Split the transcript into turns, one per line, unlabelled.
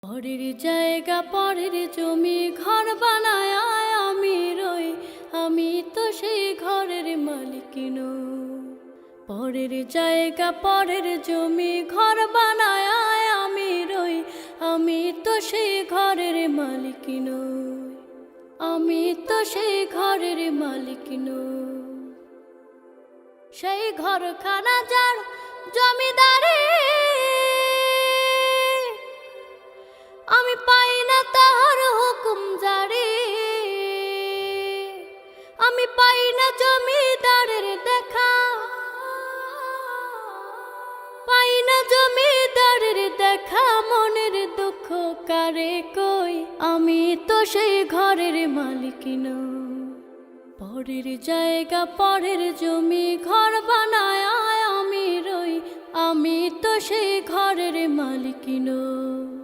পরের জায়গা পরের জমি ঘর বানায় আমি রই, আমি তো সেই ঘরের মালিক নই। পরের জায়গা পরের জমি ঘর বানায় আমি রই, আমি তো সেই ঘরের মালিক নই। আমি তো সেই ঘরের মালিক নই। সেই ঘরখানা যার জমিদারি, আমি পাই না তাহার হুকুম জারি। আমি পাই না জমিদারের দেখা, পাই না জমিদারের দেখা। মনের দুঃখ কারে কই, আমি তো সেই ঘরের মালিক নই। পরের জায়গা পরের জমি ঘর বানায় আমি রই, আমি তো সেই ঘরের মালিক নই।